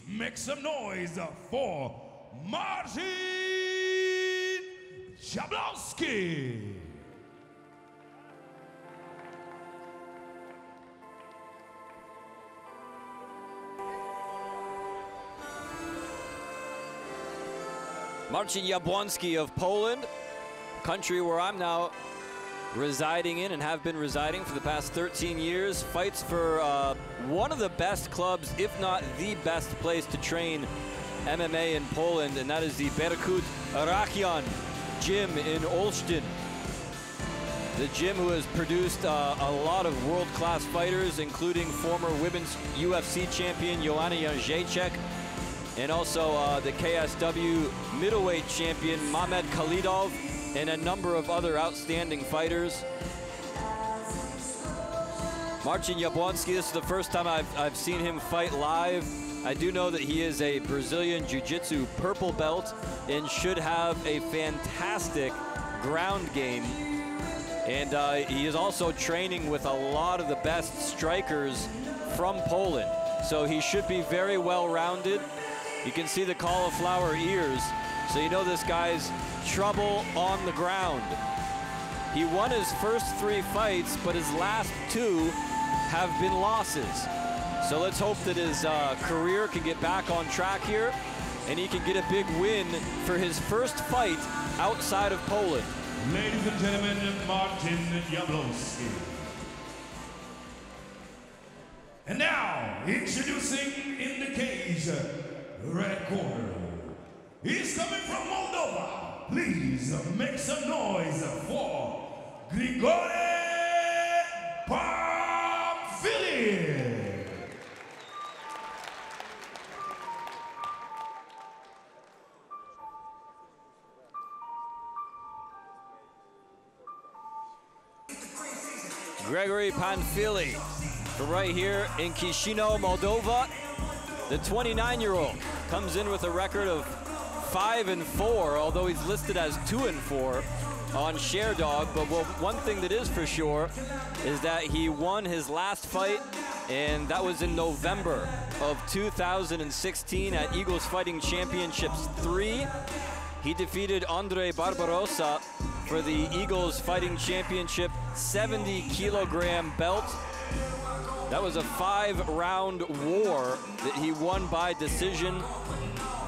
make some noise for Marcin Jablonski. Marcin Jablonski of Poland, country where I'm now residing in and have been residing for the past 13 years, fights for one of the best clubs, if not the best place to train MMA in Poland, and that is the Berkut Rakian gym in Olsztyn. The gym who has produced a lot of world-class fighters, including former women's UFC champion Joanna Jędrzejczyk, and also the KSW middleweight champion Mamed Khalidov, and a number of other outstanding fighters. Marcin Jablonski, this is the first time I've seen him fight live. I do know that he is a Brazilian Jiu-Jitsu purple belt and should have a fantastic ground game. And he is also training with a lot of the best strikers from Poland. So he should be very well-rounded. You can see the cauliflower ears, so you know this guy's trouble on the ground. He won his first 3 fights, but his last 2 have been losses. So let's hope that his career can get back on track here, and he can get a big win for his first fight outside of Poland. Ladies and gentlemen, Marcin Jablonski. And now, introducing in the cage, red corner. He's coming from Moldova. Please make some noise for Grigore Pamphili. Grigory Pamphili from right here in Chisinau, Moldova. The 29-year-old comes in with a record of 5-4, although he's listed as 2-4 on ShareDog. But one thing that is for sure is that he won his last fight, and that was in November of 2016 at Eagles Fighting Championships 3. He defeated Andre Barbarossa for the Eagles Fighting Championship 70-kilogram belt. That was a 5-round war that he won by decision.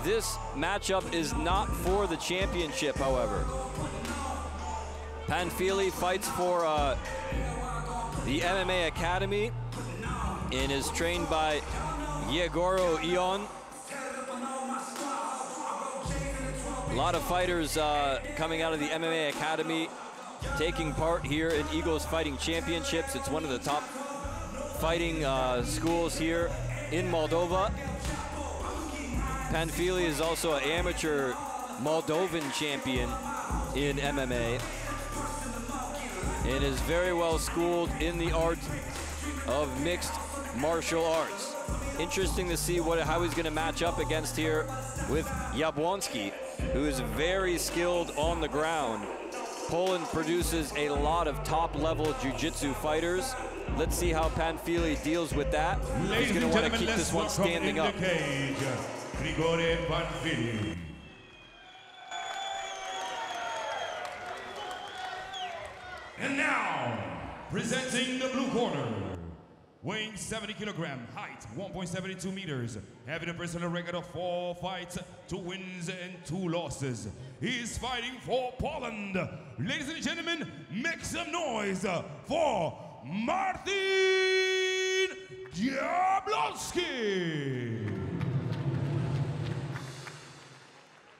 This matchup is not for the championship, however. Pamphili fights for the MMA Academy and is trained by Yegoro Ion. A lot of fighters coming out of the MMA Academy taking part here in Eagles Fighting Championships. It's one of the top fighting schools here in Moldova. Pamphili is also an amateur Moldovan champion in MMA and is very well schooled in the art of mixed martial arts. Interesting to see how he's going to match up against here with Jablonski, who is very skilled on the ground. Poland produces a lot of top-level jiu-jitsu fighters. Let's see how Pamphili deals with that. He's going to want to keep this one standing up. Grigore Pamphili. And now, presenting the blue corner, weighing 70 kilogram, height 1.72 meters, having a personal record of 4 fights, 2 wins and 2 losses. He's fighting for Poland. Ladies and gentlemen, make some noise for Marcin Jablonski.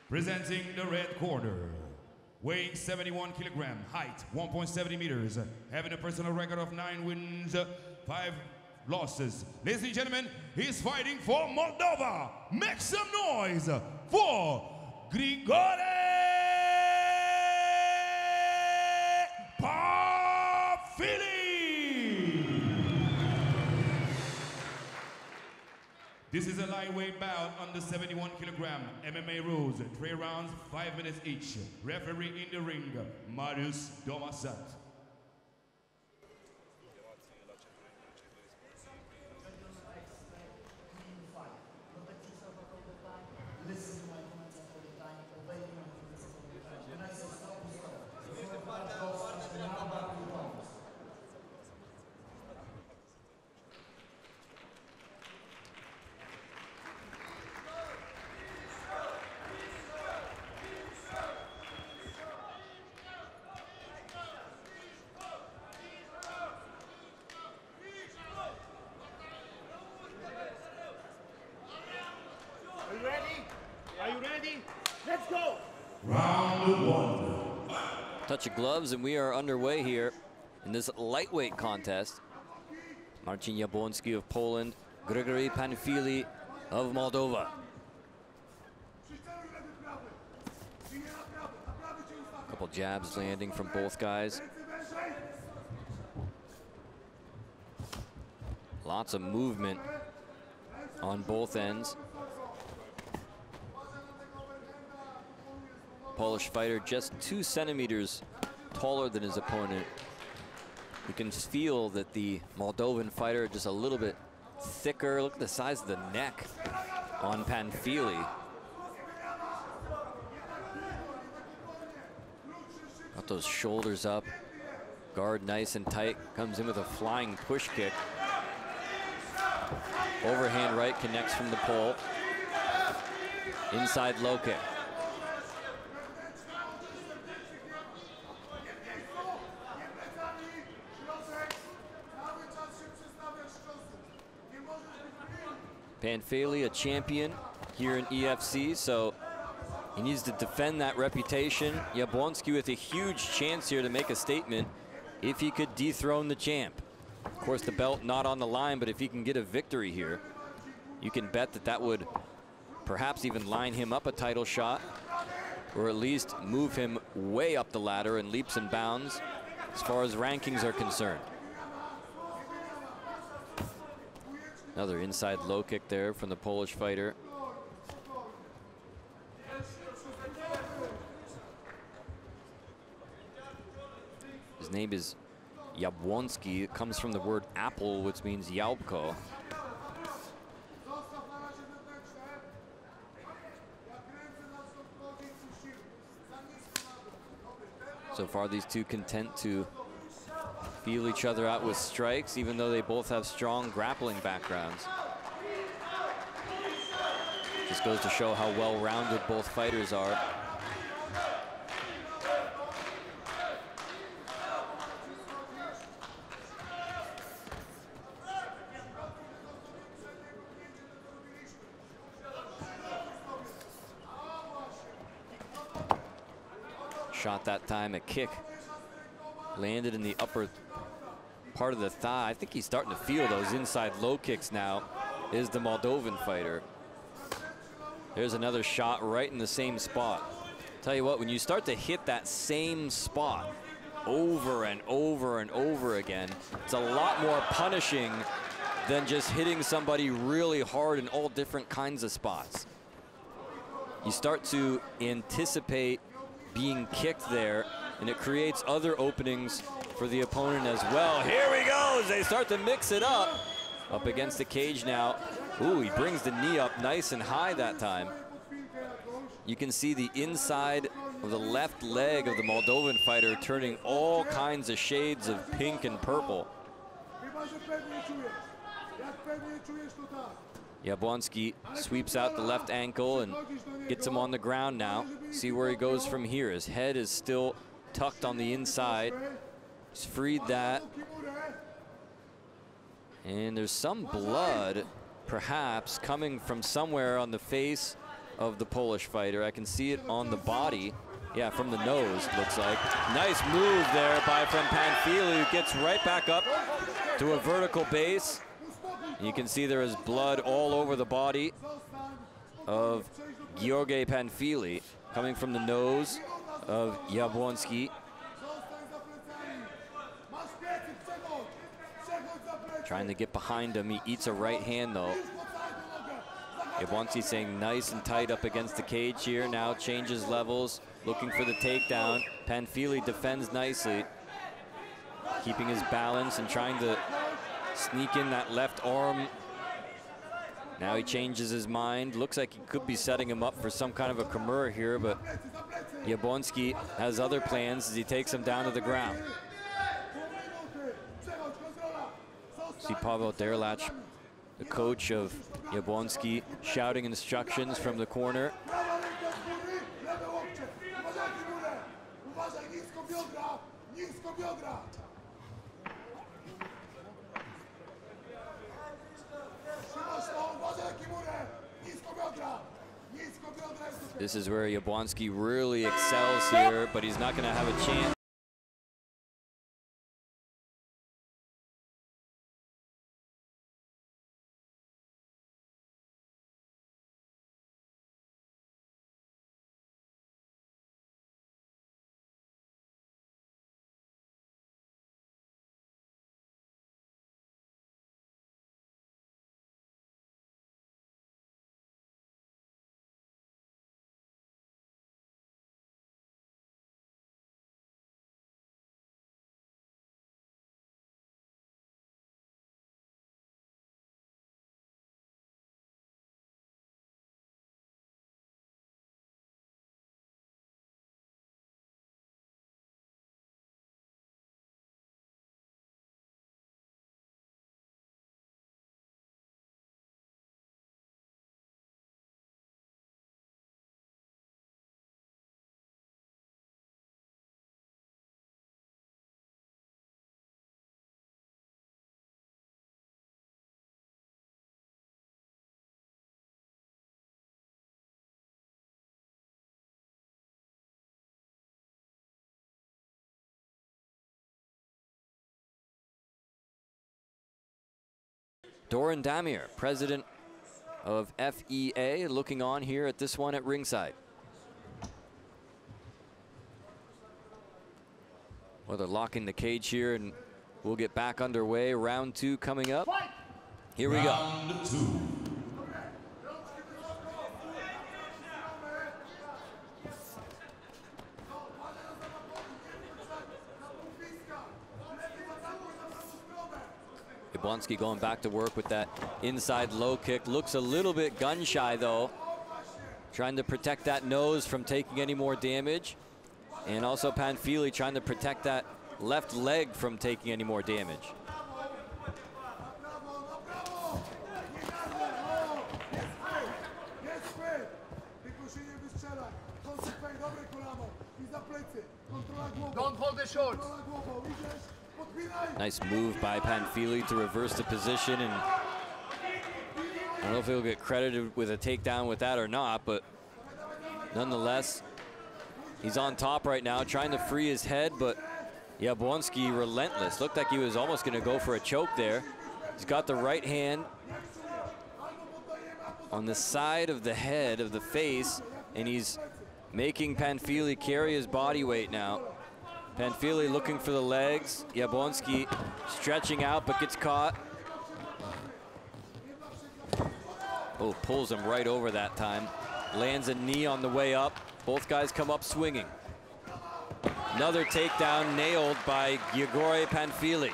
Presenting the red corner, weighing 71 kilogram, height 1.70 meters, having a personal record of 9 wins, 5 losses. Ladies and gentlemen, he's fighting for Moldova. Make some noise for Grigore Pamphili. This is a lightweight bout under 71 kilogram. MMA rules, 3 rounds, 5 minutes each. Referee in the ring, Mariusz Domasat. Let's go. Round one. Touch of gloves, and we are underway here in this lightweight contest. Marcin Jabłonski of Poland, Grigory Panfili of Moldova. Couple jabs landing from both guys. Lots of movement on both ends. Polish fighter just 2 centimeters taller than his opponent. You can feel that the Moldovan fighter just a little bit thicker. Look at the size of the neck on Panfili. Got those shoulders up. Guard nice and tight. Comes in with a flying push kick. Overhand right connects from the pole. Inside low kick. Panfili, a champion here in EFC, so he needs to defend that reputation. Jabłonski with a huge chance here to make a statement if he could dethrone the champ. Of course, the belt not on the line, but if he can get a victory here, you can bet that that would perhaps even line him up a title shot, or at least move him way up the ladder in leaps and bounds as far as rankings are concerned. Another inside low kick there from the Polish fighter. His name is Jabłonski. It comes from the word apple, which means jabłko. So far, these two content to feel each other out with strikes, even though they both have strong grappling backgrounds. Just goes to show how well-rounded both fighters are. Shot that time, a kick landed in the upper part of the thigh. I think he's starting to feel those inside low kicks now, is the Moldovan fighter. There's another shot right in the same spot. Tell you what, when you start to hit that same spot over and over and over again, it's a lot more punishing than just hitting somebody really hard in all different kinds of spots. You start to anticipate being kicked there, and it creates other openings for the opponent as well. Here we go as they start to mix it up against the cage now. Ooh, he brings the knee up nice and high that time. You can see the inside of the left leg of the Moldovan fighter turning all kinds of shades of pink and purple. Jabłonski sweeps out the left ankle and gets him on the ground now. See where he goes from here. His head is still tucked on the inside. He's freed that. And there's some blood, perhaps, coming from somewhere on the face of the Polish fighter. I can see it on the body. Yeah, from the nose, looks like. Nice move there by from Panfili, who gets right back up to a vertical base. You can see there is blood all over the body of Giorgi Panfili, coming from the nose of Jabłonski. Trying to get behind him. He eats a right hand, though. Jabłonski staying nice and tight up against the cage here. Now changes levels, looking for the takedown. Panfili defends nicely, keeping his balance and trying to sneak in that left arm. Now he changes his mind. Looks like he could be setting him up for some kind of a Kimura here, but Jabłonski has other plans as he takes him down to the ground. See Paweł Derlacz, the coach of Jabłonski, shouting instructions from the corner. This is where Jablonski really excels here, but he's not going to have a chance. Doran Damier, president of FEA, looking on here at this one at ringside. Well, they're locking the cage here, and we'll get back underway. Round 2 coming up. Here we go. Round 2. Jablonski going back to work with that inside low kick. Looks a little bit gun shy though. Trying to protect that nose from taking any more damage. And also Panfili trying to protect that left leg from taking any more damage. Don't hold the shorts. Nice move by Panfili to reverse the position, and I don't know if he'll get credited with a takedown with that or not, but nonetheless, he's on top right now, trying to free his head, but Jablonski relentless. Looked like he was almost going to go for a choke there. He's got the right hand on the side of the head of the face, and he's making Panfili carry his body weight now. Panfili looking for the legs. Jablonski stretching out, but gets caught. Oh, pulls him right over that time. Lands a knee on the way up. Both guys come up swinging. Another takedown nailed by Grigore Panfili.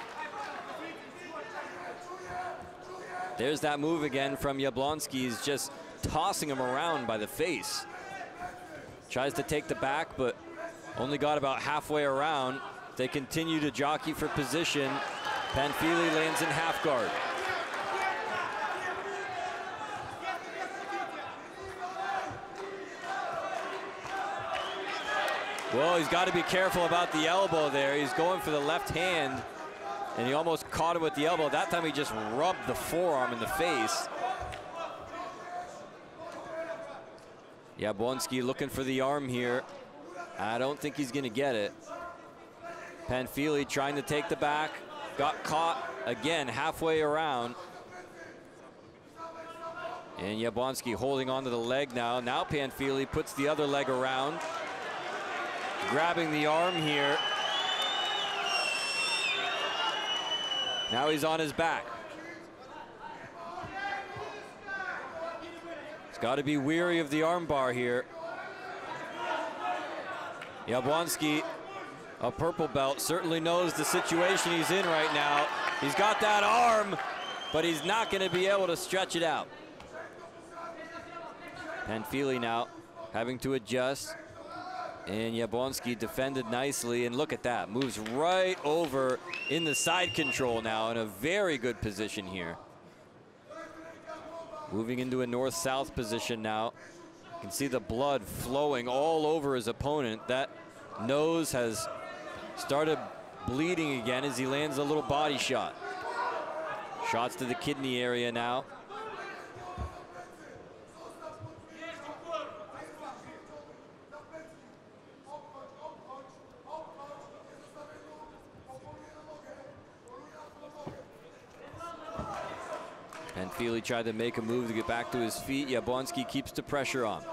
There's that move again from Jablonski. He's just tossing him around by the face. Tries to take the back, but only got about halfway around. They continue to jockey for position. Panfili lands in half guard. Well, he's got to be careful about the elbow there. He's going for the left hand, and he almost caught him with the elbow. That time he just rubbed the forearm in the face. Jablonski looking for the arm here. I don't think he's going to get it. Panfili trying to take the back. Got caught again halfway around. And Jablonski holding onto the leg now. Now Panfili puts the other leg around. Grabbing the arm here. Now he's on his back. He's got to be weary of the arm bar here. Jablonski, a purple belt, certainly knows the situation he's in right now. He's got that arm, but he's not going to be able to stretch it out. Panfili now having to adjust, and Jablonski defended nicely, and look at that, moves right over in the side control now in a very good position here. Moving into a north-south position now. You can see the blood flowing all over his opponent. That nose has started bleeding again as he lands a little body shot. Shots to the kidney area now. Panfili tried to make a move to get back to his feet. Jablonski keeps the pressure on.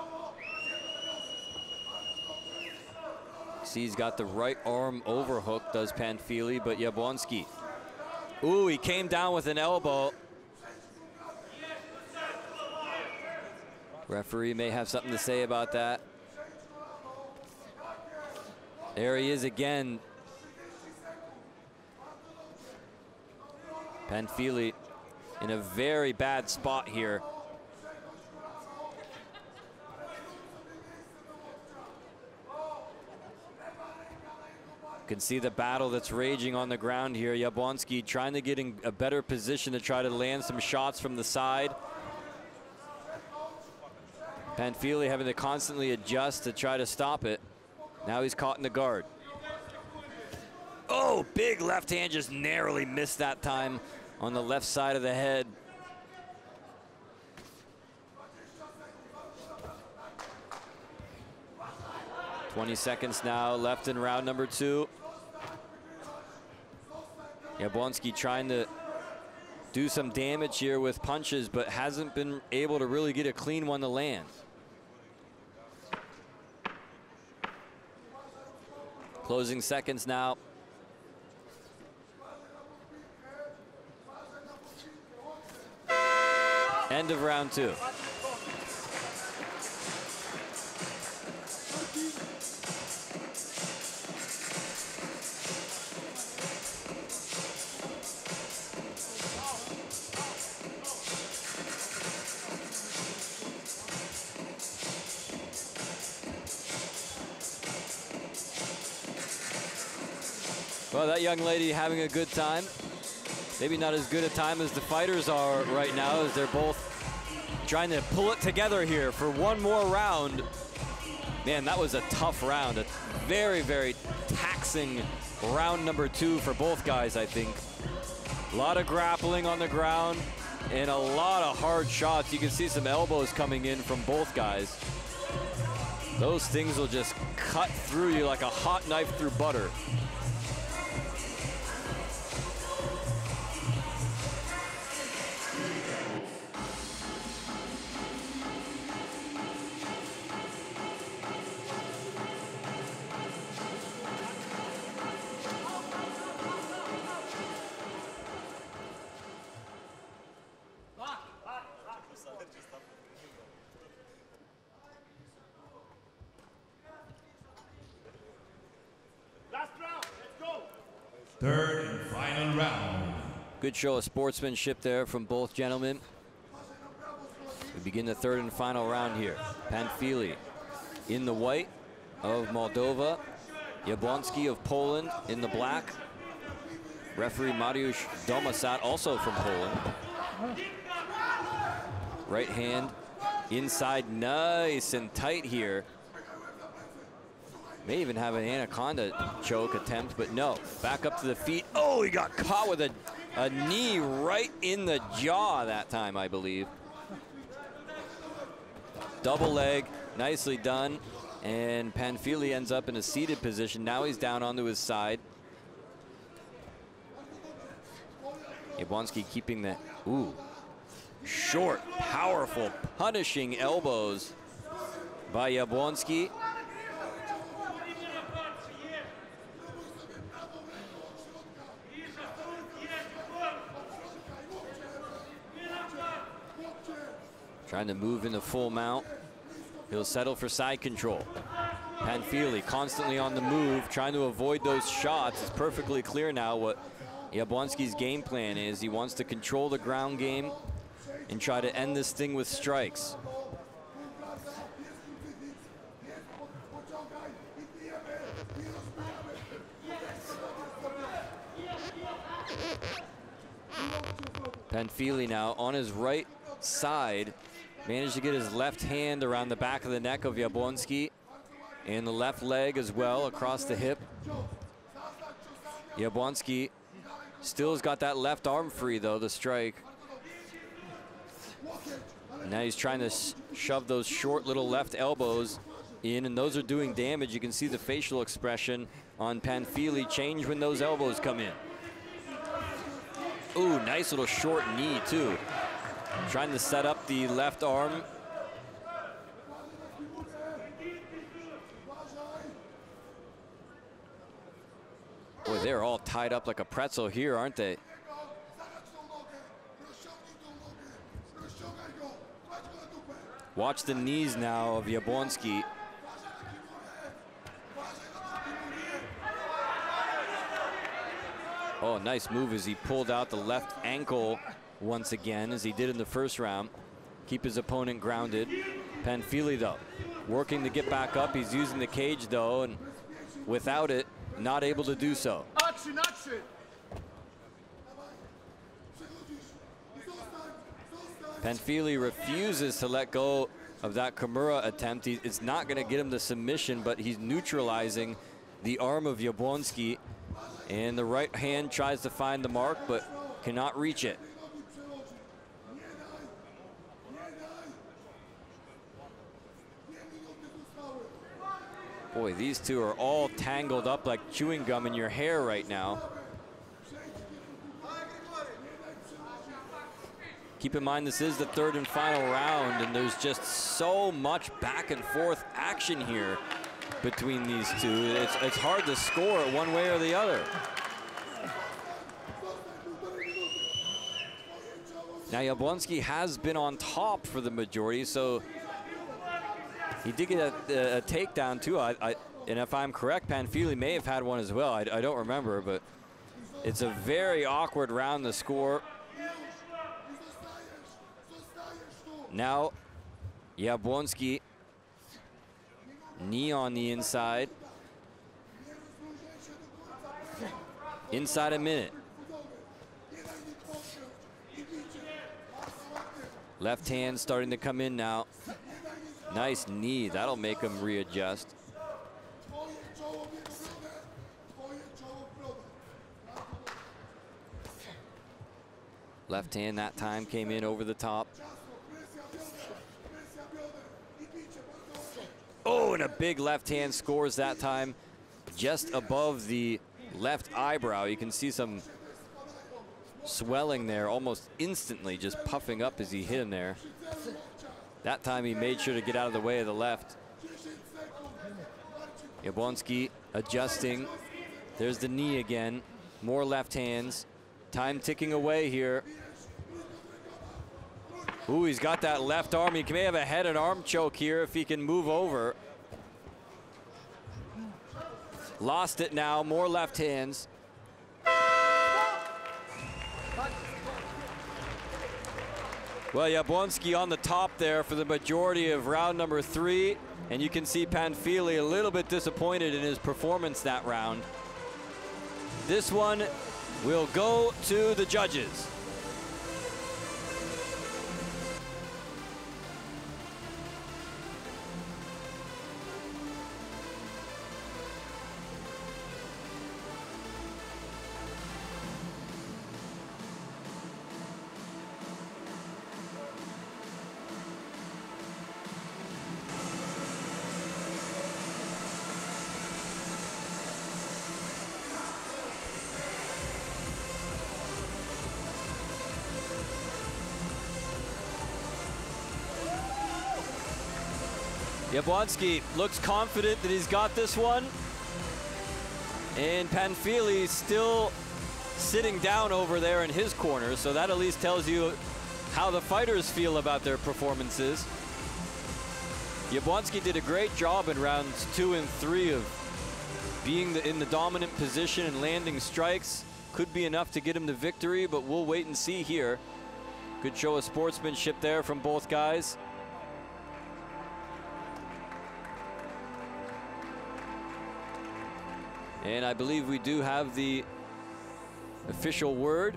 See, he's got the right arm overhook, does Panfili, but Jablonski. Ooh, he came down with an elbow. Referee may have something to say about that. There he is again. Panfili in a very bad spot here. You can see the battle that's raging on the ground here. Jablonski trying to get in a better position to try to land some shots from the side. Panfili having to constantly adjust to try to stop it. Now he's caught in the guard. Oh, big left hand, just narrowly missed that time on the left side of the head. "20 seconds now left in round number 2. Jablonski trying to do some damage here with punches, but hasn't been able to really get a clean one to land. Closing seconds now. End of round 2. Well, that young lady having a good time. Maybe not as good a time as the fighters are right now, as they're both trying to pull it together here for one more round. Man, that was a tough round. A very, very taxing round number 2 for both guys, I think. A lot of grappling on the ground and a lot of hard shots. You can see some elbows coming in from both guys. Those things will just cut through you like a hot knife through butter. Third and final round. Good show of sportsmanship there from both gentlemen. We begin the third and final round here. Panfili in the white of Moldova. Jablonski of Poland in the black. Referee Mariusz Domasat, also from Poland. Right hand inside, nice and tight here. May even have an anaconda choke attempt, but no. Back up to the feet. Oh, he got caught with a knee right in the jaw that time, I believe. Double leg, nicely done. And Panfili ends up in a seated position. Now he's down onto his side. Jablonski keeping the, short, powerful, punishing elbows by Jablonski. Trying to move into full mount. He'll settle for side control. Panfili constantly on the move, trying to avoid those shots. It's perfectly clear now what Jablonski's game plan is. He wants to control the ground game and try to end this thing with strikes. Panfili now on his right side. Managed to get his left hand around the back of the neck of Jablonski and the left leg as well across the hip. Jablonski still has got that left arm free though, the strike. Now he's trying to shove those short little left elbows in, and those are doing damage. You can see the facial expression on Panfili change when those elbows come in. Ooh, nice little short knee too. trying to set up the left arm. Boy, they're all tied up like a pretzel here, aren't they? Watch the knees now of Jablonski. Oh, nice move as he pulled out the left ankle once again, as he did in the first round. Keep his opponent grounded. Panfili, though, working to get back up. He's using the cage, though, and without it, not able to do so. Action, action. Panfili refuses to let go of that Kimura attempt. It's not going to get him the submission, but he's neutralizing the arm of Jablonski. And the right hand tries to find the mark, but cannot reach it. Boy, these two are all tangled up like chewing gum in your hair right now. Keep in mind, this is the third and final round, and there's just so much back and forth action here between these two. It's hard to score it one way or the other. Now, Jablonski has been on top for the majority, so he did get a takedown too. And if I'm correct, Panfili may have had one as well. I don't remember, but it's a very awkward round to score. Now, Jablonski, knee on the inside. Inside a minute. Left hand starting to come in now. Nice knee, that'll make him readjust. Left hand that time came in over the top. Oh, and a big left hand scores that time just above the left eyebrow. You can see some swelling there almost instantly, just puffing up as he hit him there. That time he made sure to get out of the way of the left. Jablonski adjusting. There's the knee again. More left hands. Time ticking away here. Ooh, he's got that left arm. He may have a head and arm choke here if he can move over. Lost it now, more left hands. Well, Jablonski on the top there for the majority of round number 3. And you can see Panfili a little bit disappointed in his performance that round. This one will go to the judges. Jablonski looks confident that he's got this one. And Panfili still sitting down over there in his corner, so that at least tells you how the fighters feel about their performances. Jablonski did a great job in rounds 2 and 3 of being in the dominant position and landing strikes. Could be enough to get him the victory, but we'll wait and see here. Good show of sportsmanship there from both guys. And I believe we do have the official word.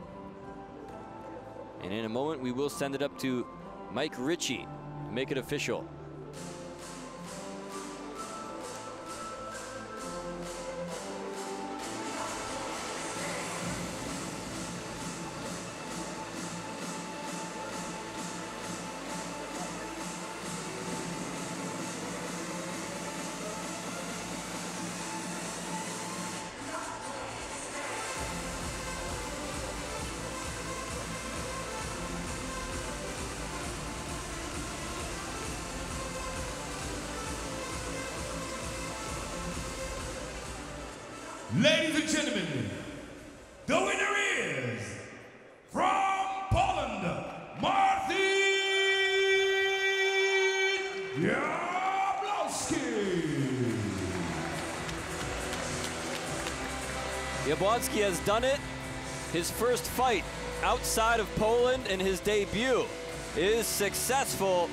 And in a moment, we will send it up to Mike Ritchie to make it official. Ladies and gentlemen, the winner is from Poland, Marcin Jablonski. Jablonski has done it. His first fight outside of Poland in his debut is successful